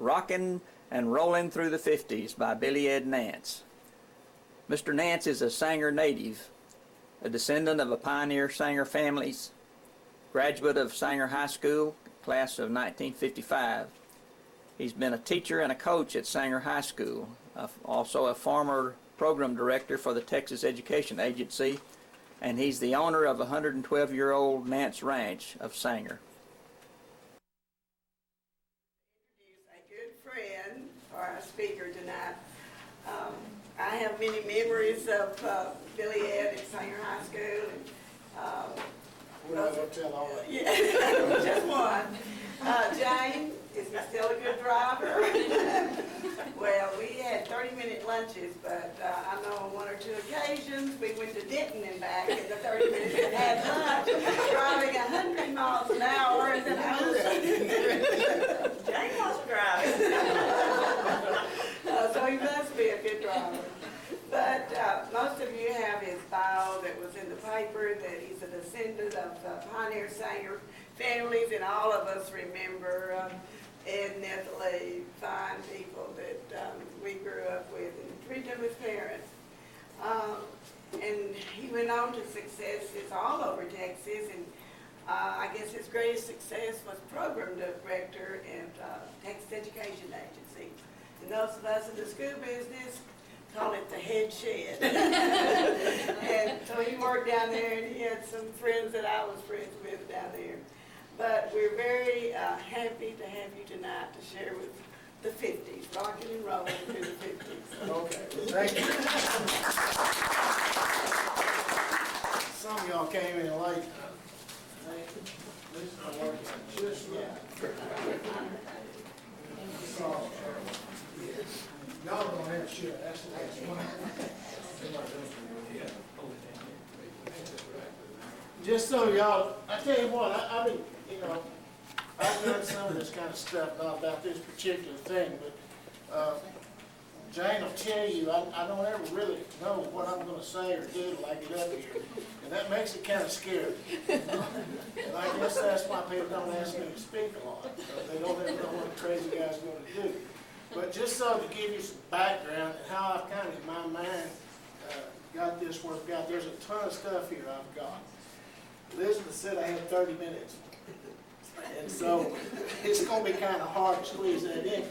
Rockin and Rollin Through the 50's by Billy Ed Nance. Mr. Nance is a Sanger native, a descendant of a pioneer Sanger families, graduate of Sanger High School, class of 1955. He's been a teacher and a coach at Sanger High School, also a former program director for the Texas Education Agency, and he's the owner of a 112-year-old Nance Ranch of Sanger. A good friend for our speaker tonight. I have many memories of Billy Ed at Sanger High School. We're not going to tell all that. Yeah, just one. Jane, is he still a good driver? Well, we had 30-minute lunches, but I know on one or two occasions we went to Denton and back in the 30 minutes and had lunch, driving 100 miles an hour, and then I was Jane was driving. So he must be a good driver. But most of you have his bio that was in the paper, that he's a descendant of pioneer Sanger families, and all of us remember Ed and Ethel, fine people that we grew up with and treated them as parents. And he went on to successes all over Texas, and I guess his greatest success was program director at Texas Education Agency. And those of us in the school business call it the head shed. And so he worked down there, and he had some friends that I was friends with down there. But we're very happy to have you tonight to share with the 50's, Rockin and Rollin through the 50's. Okay, thank you. Some of y'all came in late. Y'all don't have shit, that's the last one. Just so y'all, I tell you what, I mean, you know, I've done some of this kind of stuff, not about this particular thing, but Jane will tell you, I don't ever really know what I'm going to say or do till I get up here, and that makes it kind of scary. And I guess that's why people don't ask me to speak a lot, because they don't ever know what a crazy guy's going to do. But just so to give you some background and how I've kind of, in my mind, got this worked out, there's a ton of stuff here I've got. Elizabeth said I had 30 minutes. And so it's going to be kind of hard to squeeze that in.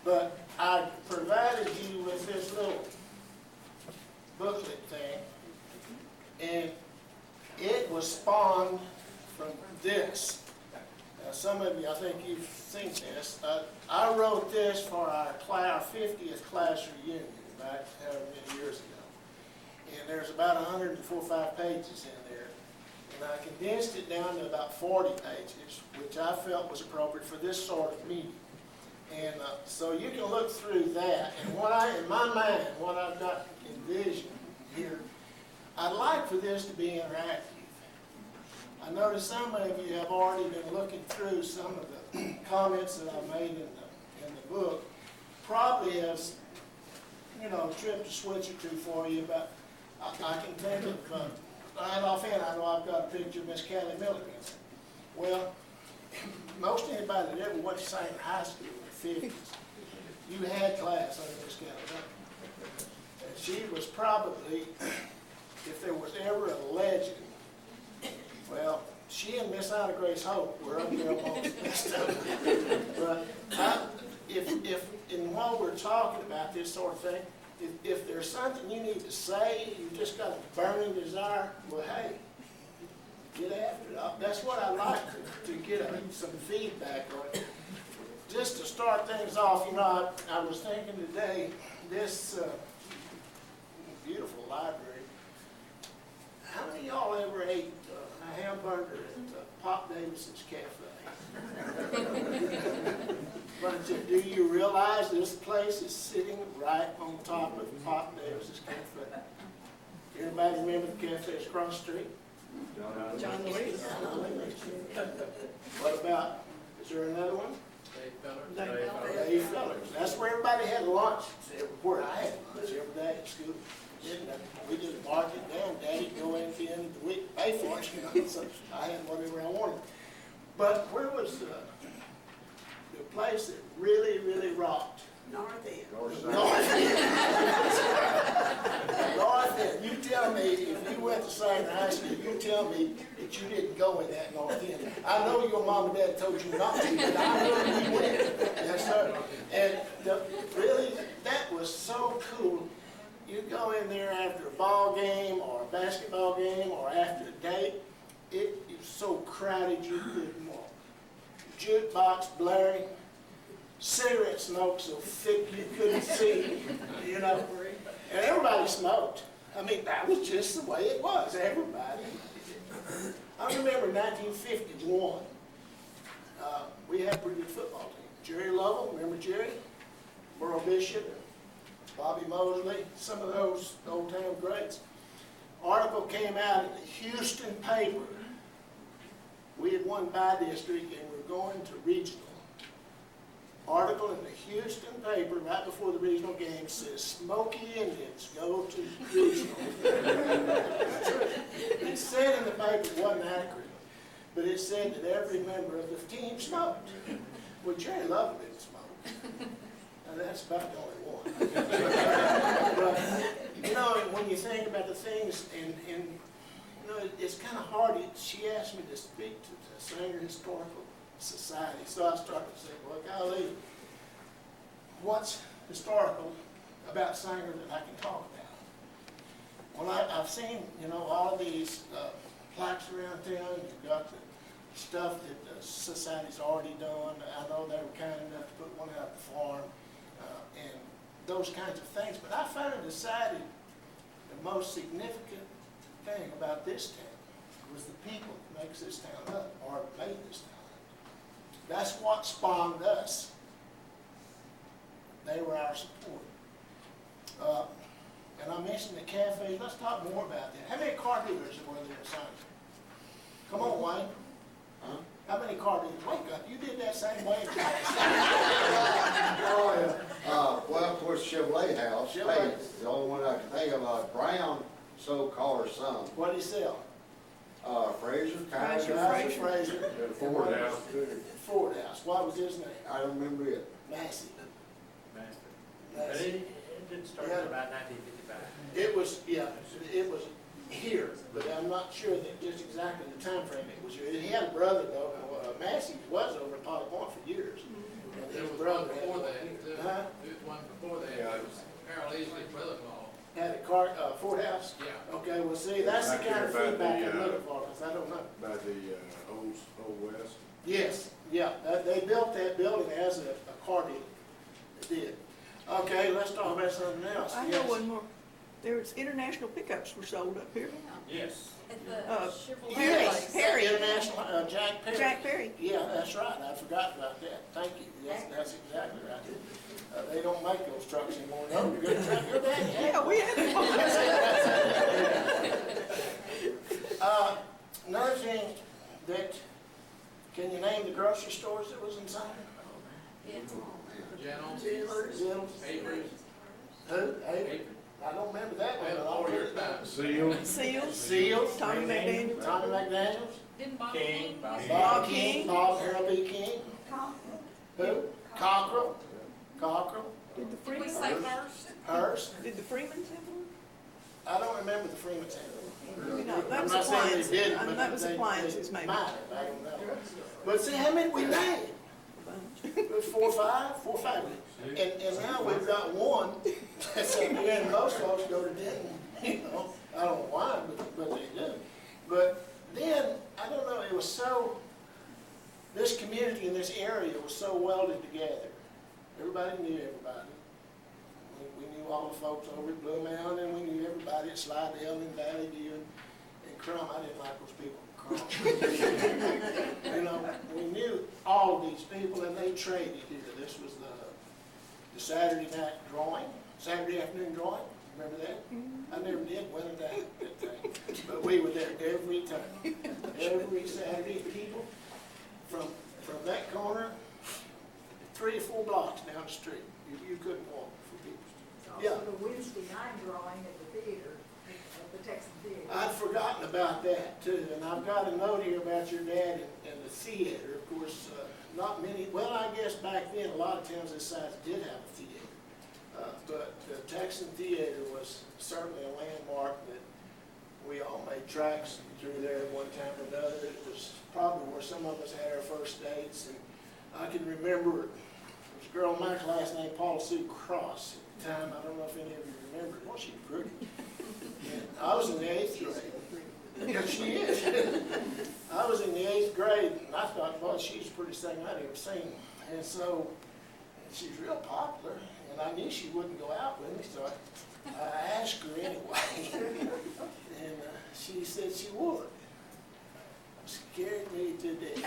But I provided you with this little booklet thing. And it was spawned from this. Now, some of you, I think you've seen this. I wrote this for our 50th class reunion back however many years ago. And there's about 104 or 105 pages in there. And I condensed it down to about 40 pages, which I felt was appropriate for this sort of meeting. And so you can look through that. And in my mind, what I've got envisioned here, I'd like for this to be interactive. I noticed some of you have already been looking through some of the comments that I made in the book. Probably has, you know, tripped a switch or two for you, but I can think of, right offhand, I know I've got a picture of Miss Kelly Millard. Well, most anybody that ever went to Sanger High School in the 50s, you had class under Miss Kelly. And she was probably, if there was ever a legend, well, she and Miss Ida Grace Hope were up there amongst the best of them. But while we're talking about this sort of thing, if there's something you need to say, you just got a burning desire, well, hey, get after it. That's what I like to get some feedback on it. Just to start things off, you know, I was thinking today, this beautiful library, how many of y'all ever ate a hamburger at Pop Davis's Cafe? But do you realize this place is sitting right on top of Pop Davis's Cafe? Everybody remember the cafe across the street? John Lewis. What about, is there another one? Dave Fellers. That's where everybody had lunch. Where I had lunch every day at school. We just marked it down. Daddy'd go in at the end of the week, pay for it, you know, so I had whatever I wanted. But where was the place that really rocked? North End. North End. You tell me, if you went to Sanger High School, you tell me that you didn't go in that North End. I know your mom and dad told you not to, but I know you went. Yes, sir. And really, that was so cool. You go in there after a ball game or a basketball game or after a date, it was so crowded you couldn't walk. Jukebox blaring, cigarette smoke so thick you couldn't see, you know. And everybody smoked. I mean, that was just the way it was, everybody. I remember 1951, we had a pretty good football team. Jerry Lovell, remember Jerry? Merle Bishop, Bobby Mosley, some of those old-time greats. Article came out in the Houston paper. We had won by district and we're going to regional. Article in the Houston paper right before the regional game says, Smoky Indians go to regional. It said in the paper, it wasn't accurate, but it said that every member of the team smoked. Well, Jerry Lovell didn't smoke. And that's about the only one. But, you know, when you think about the things, and you know, it's kind of hard. She asked me to speak to the Sanger Historical Society, so I started to say, well, golly, what's historical about Sanger that I can talk about? Well, I've seen, you know, all of these plaques around town. You've got the stuff that the society's already done. I know they were kind enough to put one out at the farm, and those kinds of things. But I finally decided the most significant thing about this town was the people that makes this town up, or made this town up. That's what spawned us. They were our support. And I mentioned the cafes. Let's talk more about that. How many car dealers were there in Sanger? Come on, Wayne. Huh? How many car dealers? Wake up. You did that same way. Oh, yeah. Well, of course, Chevrolet House. Chevrolet. Hey, the only one I can think of. Brown sold cars some. What did he sell? Fraser, Fraser. Ford House. Ford House. What was his name? I don't remember it. Massey. But Massey. it didn't start until about 1955. It was, yeah, it was here, but I'm not sure that just exactly the time frame it was here. He had a brother though, Massey was over at Potty Point for years. And There his was brother one had before one that. here. There was one before that. It was Harold Easley's brother-in-law. Had a car, Ford House? Yeah. Okay, well, see, that's the Back kind of there by feedback the, I'm looking for, because I don't know. By the Old West. Yes, yeah, they built that building as a car dealer. They did. Okay, let's talk about something else. I know Yes. one more. There's international pickups were sold up here. Yes. At the Chevrolet Yes, place. Perry. International, Jack Perry. Jack Perry. Yeah, that's right, I forgot about that. Thank you, that's exactly right. They don't make those trucks anymore, no, you're gonna truck your dad. Yeah, we had it. Another thing that, can you name the grocery stores that was in Sanger? Jennings, Zill's. Avery's, Who? Avery? I don't remember that one. well, but I'll all put years it down. back. Seal. Seals. Seals. Tommy McDaniel. Tommy McDaniels. Didn't Bob King, King? Bob Bob King. King. Bob Harold B. King. Who? Cockrell. Cockrell. Did the Did we Freemans? say first? Hearst. Did the Freemans have one? I don't remember the Freeman's hand. No, that I'm was not saying appliances. they didn't, but That was they appliances, maybe. might have, I don't know. But see, how many we named? It was 4 or 5, 4 or 5. And now we've got one that's up here, and most folks go to Denton, you know. I don't know why, but they do. But then, I don't know, it was so, this community in this area was so welded together. Everybody knew everybody. We knew all the folks over at Blue Mountain, and we knew everybody at Slidell and Valley View and Crum. I didn't like those people from Crum. You know, we knew all of these people, and they traded here. This was the Saturday night drawing, Saturday afternoon drawing. Remember that? I never did win a day that thing, but we were there every time, every Saturday. People from that corner, 3 or 4 blocks down the street, you couldn't walk for people. Also Yeah. the Wednesday night drawing at the theater, at the Texan Theater. I'd forgotten about that too, and I've got a note here about your dad and the theater. Of course, not many, well, I guess back then, a lot of towns this size did have a theater. But the Texan Theater was certainly a landmark that we all made tracks through there at one time or another. It was probably where some of us had our first dates, and I can remember, there was a girl in my class named Paula Sue Cross at the time. I don't know if any of you remember. Well, she was pretty. And I was in the 8th grade. Yeah, she is. I was in the 8th grade, and I thought, well, she's the prettiest thing I'd ever seen. And so, she's real popular, and I knew she wouldn't go out with me, so I asked her anyway. And she said she would. Scared me to death.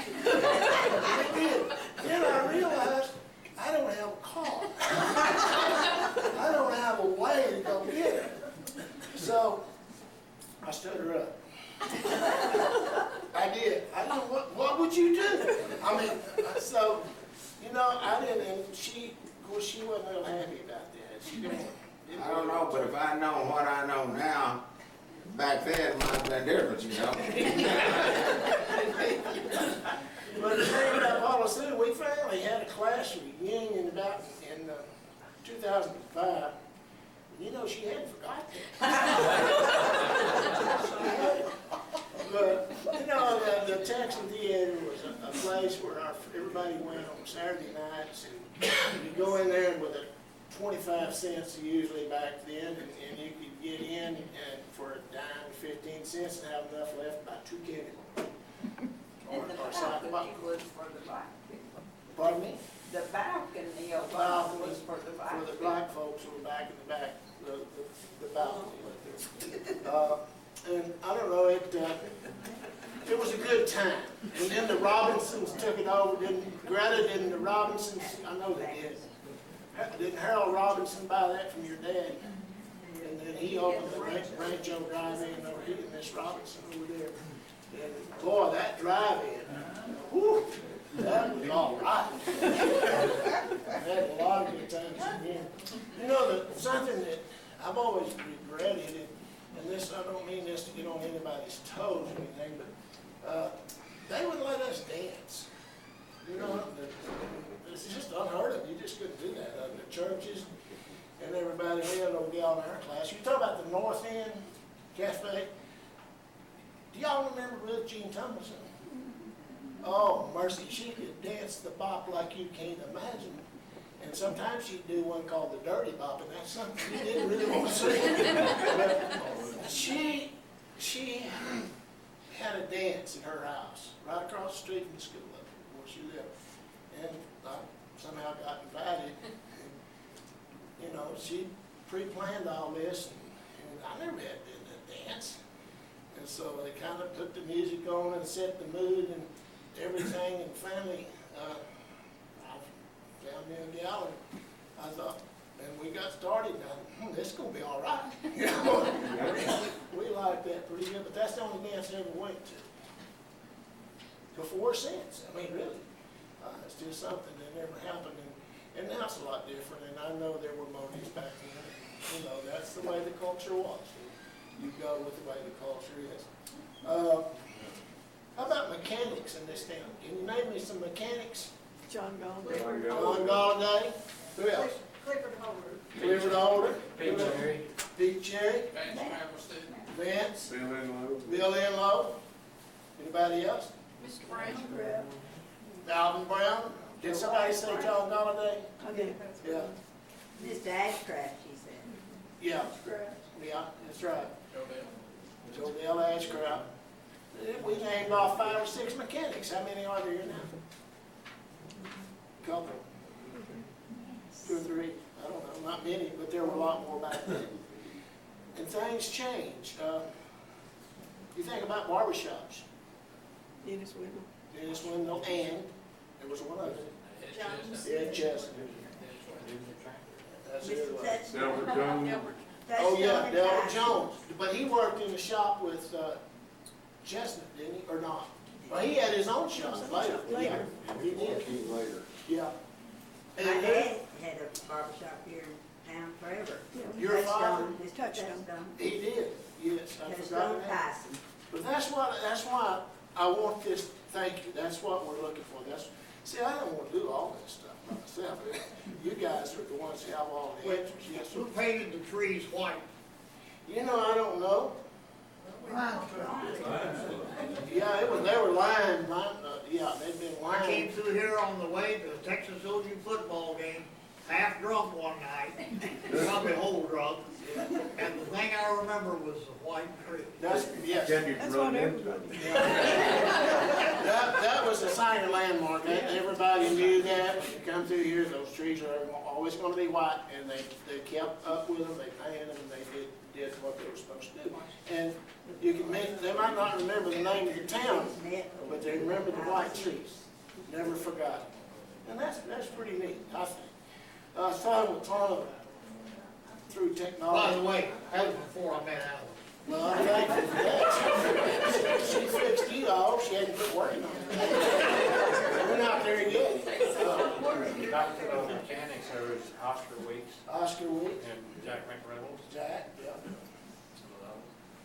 It did. Then I realized I don't have a car. I don't have a way to go get her. So I stood her up. I did. I know, what would you do? I mean, so, you know, I didn't, and she, of course, she wasn't real happy about that. She didn't I don't know, but if I know what I know now, back then it might have been different, you know. But the thing about Paula Sue, we finally had a class reunion about in 2005. You know, she hadn't forgot that. She hadn't. But, you know, the Texan Theater was a place where everybody went on Saturday nights, and you go in there with a 25 cents usually back then, and you could get in and for a dime, 15 cents, and have enough left to buy 2 candy. And the balcony was for the black people. Pardon me? The balcony of Balcony was for the black For the people. black folks who were back in the back, the balcony. And I don't know, it was a good time. And then the Robinsons took it over, Greta didn't the Robinsons, I know they did. Didn't Harold Robinson buy that from your dad? And then he opened the Rancho Drive-In over here, and Miss Robinson over there. And boy, that drive-in, whew, that was all right. I had a lot of good times in here. You know, something that I've always regretted, and this, I don't mean this to get on anybody's toes or anything, but they wouldn't let us dance. You know, it's just unheard of. You just couldn't do that. The churches and everybody, we had a little gal in our class. You talk about the North End Cafe. Do y'all remember Ruth Jean Thomason? Oh, mercy, she could dance the bop like you can't imagine. And sometimes she'd do one called the Dirty Bop, and that's something you didn't really want to see. But she had a dance in her house, right across the street from the school up where she lived. And I somehow got invited. And, you know, she pre-planned all this, and I never had been to a dance. And so they kind of put the music on and set the mood and everything, and finally, I found me a gal, and I thought, and we got started, and I thought, this is going to be all right. You know, we liked that pretty good, but that's the only dance I ever went to. Before or since, I mean, really. It's just something that never happened, and now it's a lot different, and I know there were motives back then. You know, that's the way the culture was. You go with the way the culture is. How about mechanics in this town? Can you name me some mechanics? John Gallagher. John Galladay. Who else? Clifford Holder. Clifford Holder. Pete Cherry. Pete Cherry. Vance Travesty. Vance. Bill Enlow. Bill Enlow. Anybody else? Mr. Brown. Alvin Brown. Did somebody say John Galladay? I did. Yeah. Mr. Ashcraft, she said. Yeah. Yeah, that's right. Joe Dale. Joe Dale Ashcraft. We named off 5 or 6 mechanics. How many are there now? Couple. 2 or 3. I don't know. Not many, but there were a lot more back then. And things change. You think about barbershops. Dennis Wendell. Dennis Wendell, and there was one other. Ed Chestnut. That's it. Mr. Delbert Jones. Oh, yeah, Delbert Jones. But he worked in the shop with Chestnut, didn't he? Or not? Well, he had his own shop later. Later. He did. King later. Yeah. My And dad had a barbershop here in town forever. Your father? Touchstone, Mr. Touchstone. Touchstone. he did. Yes, I Touchstone forgot that. Tyson. But that's why I want this, thank you, that's what we're looking for. See, I don't want to do all this stuff by myself. You guys are the ones who have all the answers. Yes, sir. Who painted the trees white? You know, I don't know. Yeah, they were lined, yeah, they'd been I came lined. through here on the way to the Texas OU football game, half drunk one night, probably whole drunk. And the thing I remember was the white tree. That's, yes. That's what everybody. That was a sign of landmark. Everybody knew that. When you come through here, those trees are always gonna be white, and they kept up with them, they painted them, and they did what they were supposed to do. And you can they might not remember the name of the town, but they remember the white trees. Never forgot. And that's pretty neat, I think. I was talking with Tom through By technology. the way, that was before I met Alan. Well, I'm thankful for that. She fixed you all, she hadn't quit working on it. We're not there yet. Back to the mechanics, there was Oscar Weeks Oscar Weeks, and Jack McReynolds. Jack, yeah.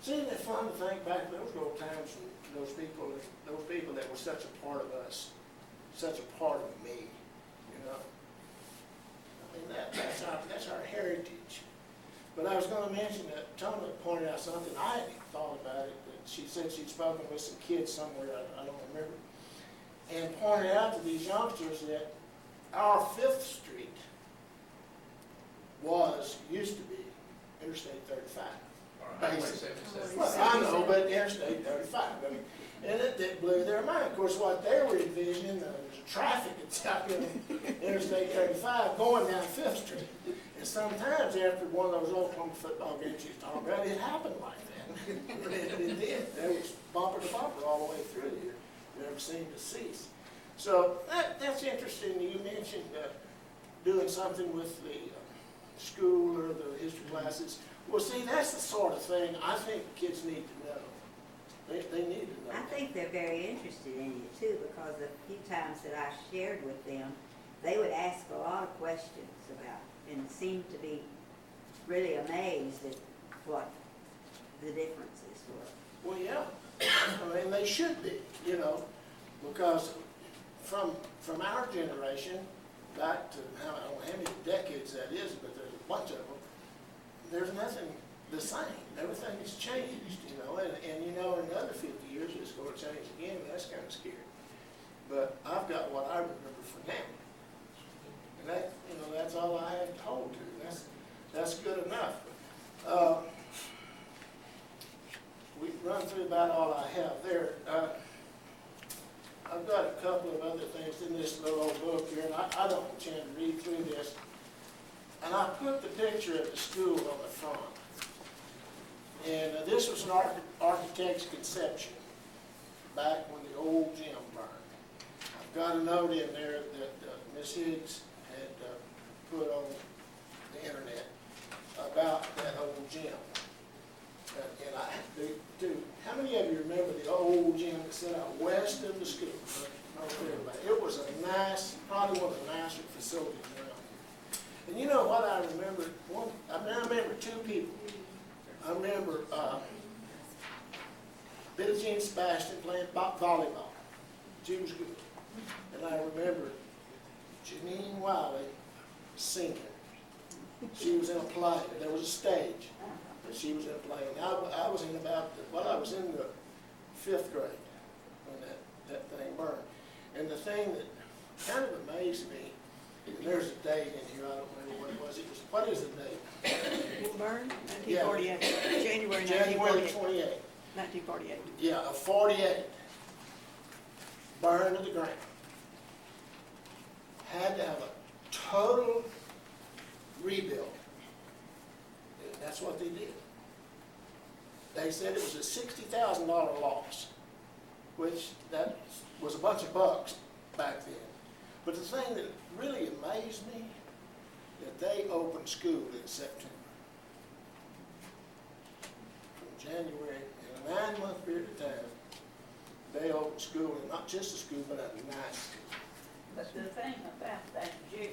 See, isn't it fun to think back those old times when those people that were such a part of us, such a part of me, you know? I mean, that's our heritage. But I was gonna mention that Tona pointed out something, I hadn't even thought about it, that she said she'd spoken with some kids somewhere, I don't remember, and pointed out to these youngsters that our 5th Street used to be Interstate 35. Basically. Well, I know, but Interstate 35, I mean, and it blew their mind. Of course, what they were envisioning, there was traffic that's out there on Interstate 35 going down 5th Street. And sometimes after one of those Oklahoma football games you talking about, it happened like that. It did. There was bumper to bumper all the way through here. Never seemed to cease. So that's interesting. You mentioned doing something with the school or the history classes. Well, see, that's the sort of thing I think kids need to know. They need to know. I think they're very interested in it too, because the few times that I shared with them, they would ask a lot of questions about, and seemed to be really amazed at what the differences were. Well, yeah. I mean, they should be, you know, because from our generation back to I don't know how many decades that is, but there's a bunch of them. There's nothing the same. Everything has changed, you know, and you know, in another 50 years it's going to change again, and that's kind of scary. But I've got what I remember for now. And that, you know, that's all I have to hold to. That's good enough. We've run through about all I have there. I've got a couple of other things in this little old book here, and I don't have a chance to read through this. And I put the picture of the school on the front. And this was an architect's conception back when the old gym burned. I've got a note in there that Miss Higgs had put on the internet about that old gym. And I do. How many of you remember the old gym that set out west of the school? It was a nice, probably one of the nicer facilities around here. And you know what I remember? I remember two people. I remember Billie Jean Sebastian playing volleyball. She was good. And I remember Janine Wiley singing. She was in a play. There was a stage. And she was in a play. And I was in I was in the 5th grade when that thing burned. And the thing that kind of amazed me, and there's a date in here, I don't remember what it was. What is the date? It burned, 1948, January January 1948. 28. 1948. Yeah, of 48. Burned to the ground. Had to have a total rebuild. And that's what they did. They said it was a $60,000 loss, which that was a bunch of bucks back then. But the thing that really amazed me, that they opened school in September. From January, in a 9-month period of time, they opened school, and not just a school, but a nice school. But the thing about that gym,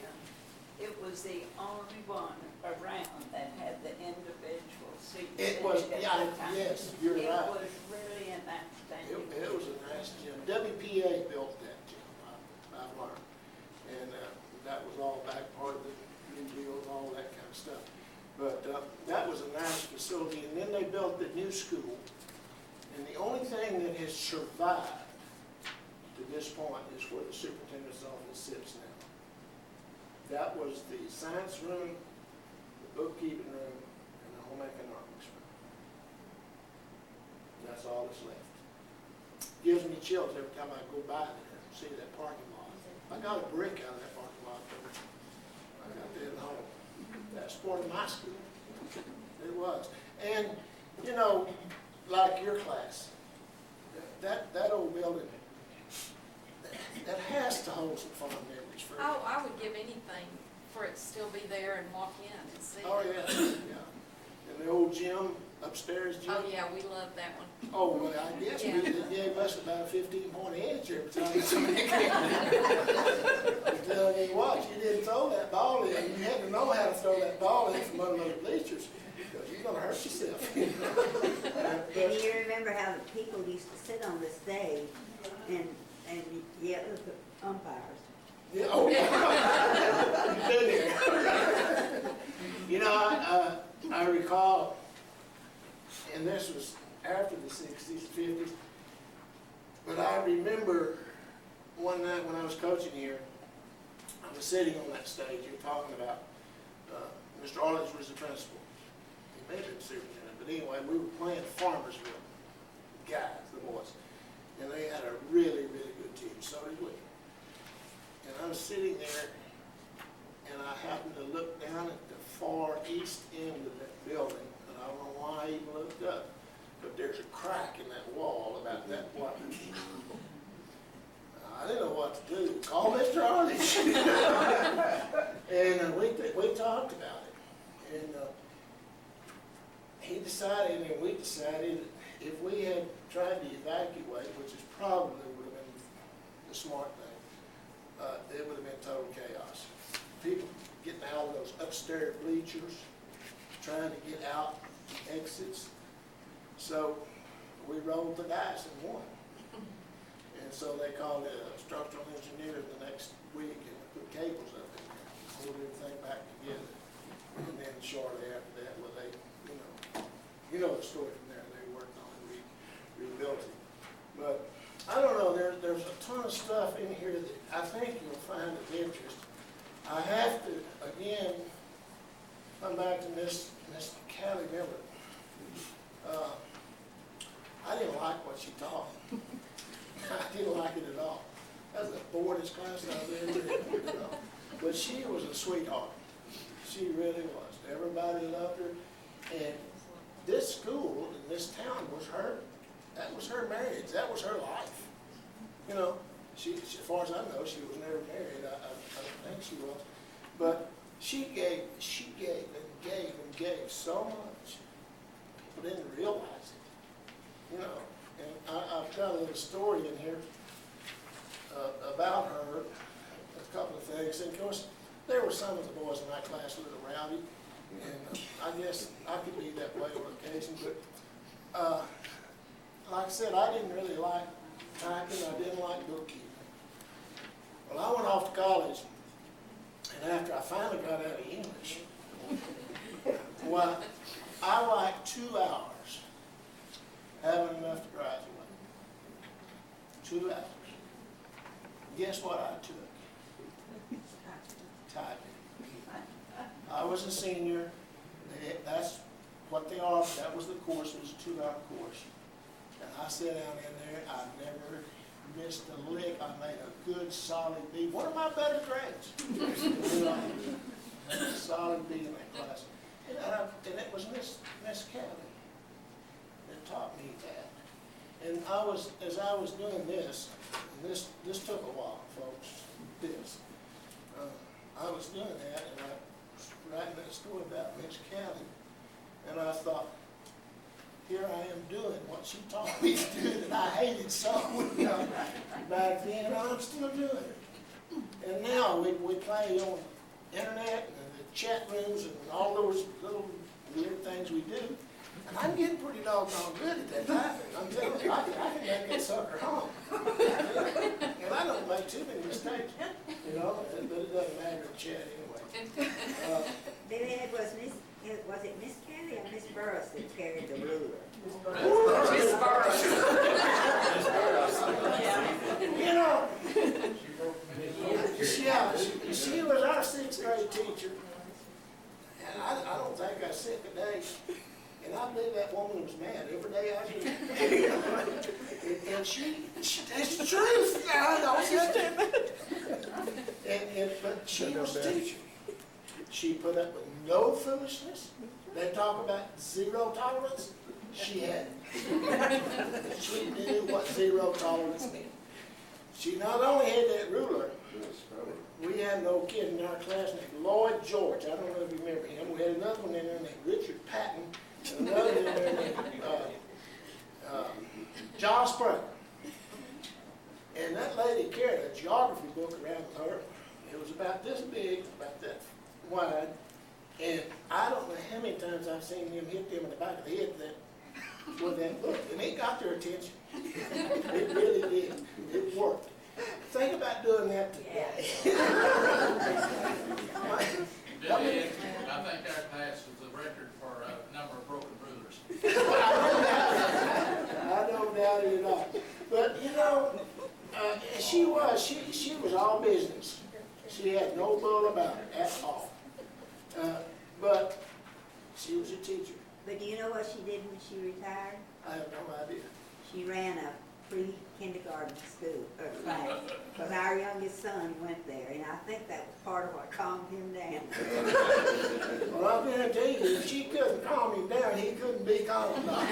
it was the only one around that had the individual seats. It was, in it at yeah, the time. yes, you're right. It was really an outstanding. It was a nice gym. WPA built that gym, I've learned. that was all back part of the New Deal and all that kind of stuff. But that was a nice facility, and then they built the new school. And the only thing that has survived to this point is where the superintendent's office sits now. That was the science room, the bookkeeping room, and the home economics room. That's all that's left. Gives me chills every time I go by there and see that parking lot. I got a brick out of that parking lot. I got that at home. That's part of my school. It was. And, you know, like your class, that old building, that has to hold some fond memories for you. Oh, I would give anything for it to still be there and walk in and see. Oh, yeah, yeah. And the old gym, upstairs gym. Oh, yeah, we love that one. Oh, well, I guess we gave us about a 15-point edge every time I'm telling you what, you didn't throw that ball in. You had to know how to throw that ball in from under those bleachers, because you're going to hurt yourself. And you remember how the people used to sit on the stage and yell at the umpires? Yeah, oh, yeah. You've been there. You know, I recall, and this was after the 60s, 50s, but I remember one night when I was coaching here, I was sitting on that stage you're talking about. Mr. Arledge was the principal. He may have been superintendent, but anyway, we were playing Farmersville, guys, the boys, and they had a really, really good team, so did we. And I was sitting there, and I happened to look down at the far east end of that building, and I don't know why I even looked up, but there's a crack in that wall about that wide. I didn't know what to do. Call Mr. Arledge. And we talked about it, and he decided, and we decided, if we had tried to evacuate, which is probably would have been the smart thing, it would have been total chaos. People getting out of those upstairs bleachers, trying to get out the exits. So we rolled the dice and won. And so they called it structural engineers the next week and put cables up in there, hold everything back together. And then shortly after that, well, they, you know the story from there. They worked on it, rebuilt it. But I don't know. There's a ton of stuff in here that I think you'll find of interest. I have to again come back to Miss Callie Millard. I didn't like what she taught. I didn't like it at all. That was the boardest class I was ever in, you know. But she was a sweetheart. She really was. Everybody loved her. And this school and this town was her, that was her marriage. That was her life. You know, she as far as I know, she was never married. I don't think she was. But she gave and gave so much. People didn't realize it. You know, and I've got a little story in here about her, a couple of things. And of course, there were some of the boys in my class a little rowdy, and I guess I could be that way on occasion. But like I said, I didn't really like typing. I didn't like bookkeeping. Well, I went off to college, and after I finally got out of English, well, I like 2 hours having enough to graduate. 2 hours. Guess what I took? Typing. I was a senior. That's what they offered. That was the course. It was a 2-hour course. And I sat down in there. I never missed a lick. I made a good, solid B. One of my better grades. You know, a solid B in that class. And it was Miss Callie that taught me that. And as I was doing this, and this took a while, folks, I was doing that, and I was writing that story about Miss Callie, and I thought, here I am doing what she taught me to do that I hated so, you know, back then, and I'm still doing it. And now we play on the internet and the chat rooms and all those little weird things we do, And I'm getting pretty doggone good at that typing. I'm telling you, I can make that sucker hum. And I don't make too many mistakes, you know, but it doesn't matter in chat anyway. Billy Ed, was it Miss Kelly or Miss Burris that carried the ruler? Miss Burris. You know, yeah, she was our 6th grade teacher. And I don't think I sick a day. And I believe that woman was mad every day I did. And that's the truth. I don't but she was a teacher. She put up with no foolishness. They talk about zero tolerance. She had it. She knew what zero tolerance meant. She not only had that ruler, we had an old kid in our class named Lloyd George. I don't know if you remember him. We had another one in there named Richard Patton, and another in there named John Springer. And that lady carried a geography book around with her. It was about this big, about that wide, and I don't know how many times I've seen them hit them in the back of the head with that book, and it got their attention. It really did. It worked. Think about doing that today. Billy Ed, I think our class was the record for number of broken rulers. I don't doubt it at all. But you know, she was all business. She had no bull about it at all. But she was a teacher. But do you know what she did when she retired? I have no idea. She ran a pre-kindergarten school, or class, because our youngest son went there, and I think that was part of what calmed him down. Well, I'm going to tell you, if she couldn't calm him down, he couldn't be calm down.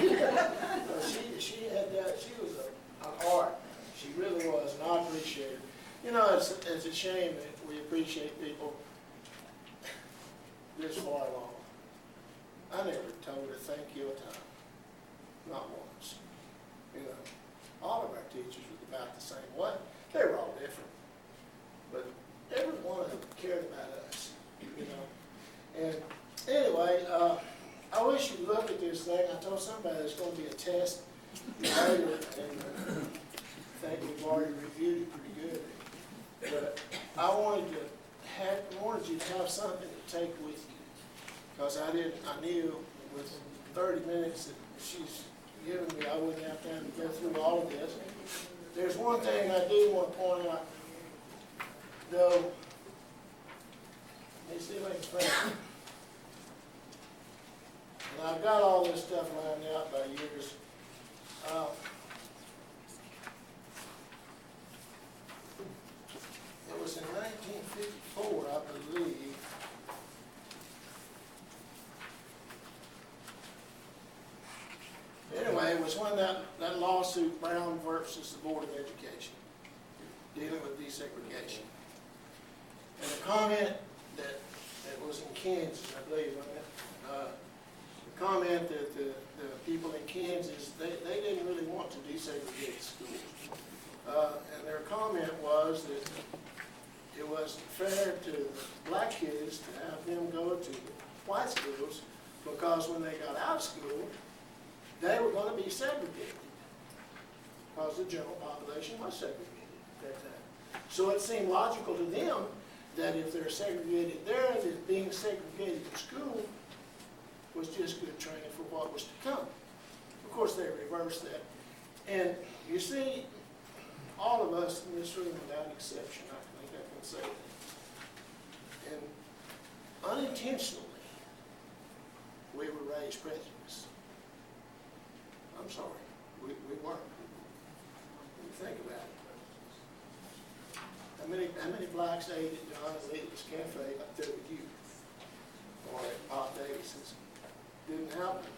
She had that. She was an art. She really was, and I appreciate it. You know, it's a shame that we appreciate people this far along. I never told her thank you a time, not once. You know, all of our teachers was about the same way. They were all different, but every one of them cared about us, you know. And anyway, I wish you'd look at this thing. I told somebody there's going to be a test later, and I think we've already reviewed it pretty good. But I wanted you to have something to take with you, because I knew with 30 minutes that she's given me, I wouldn't have time to go through all of this. There's one thing I do want to point out, though. Let me see if I can find it. And I've got all this stuff lined out by years. It was in 1954, I believe. Anyway, it was when that lawsuit, Brown versus the Board of Education, dealing with desegregation. And the comment that was in Kansas, I believe, wasn't it? The comment that the people in Kansas, they didn't really want to desegregate schools. And their comment was that it wasn't fair to the black kids to have them go to white schools, because when they got out of school, they were going to be segregated, because the general population was segregated at that time. So it seemed logical to them that if they're segregated there, that being segregated in school was just good training for what was to come. Of course, they reversed that. And you see, all of us in this room, without exception, I think I can say that, and unintentionally, we were raised prejudiced. I'm sorry, we weren't. When you think about it. How many blacks ate at John Lee's Cafe up there with you? Or at Pop Davis's? Didn't happen.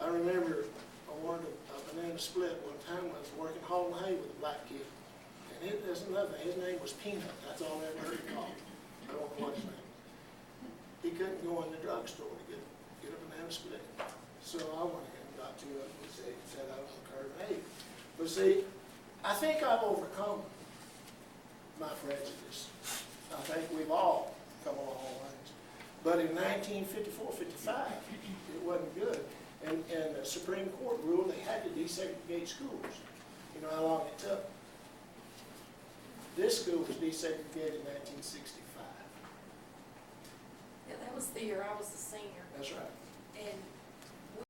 I remember I wanted a banana split one time when I was working hauling hay with a black kid. And there's another, his name was Peanut. That's all I ever heard him called. I don't know what his name was. He couldn't go in the drugstore to get a banana split. So I went ahead and got to it and said I was on curve and ate. But see, I think I've overcome my prejudice. I think we've all come a long ways. But in 1954, 55, it wasn't good. And the Supreme Court ruled they had to desegregate schools. You know how long it took? This school was desegregated in 1965. Yeah, that was the year I was a senior. That's right.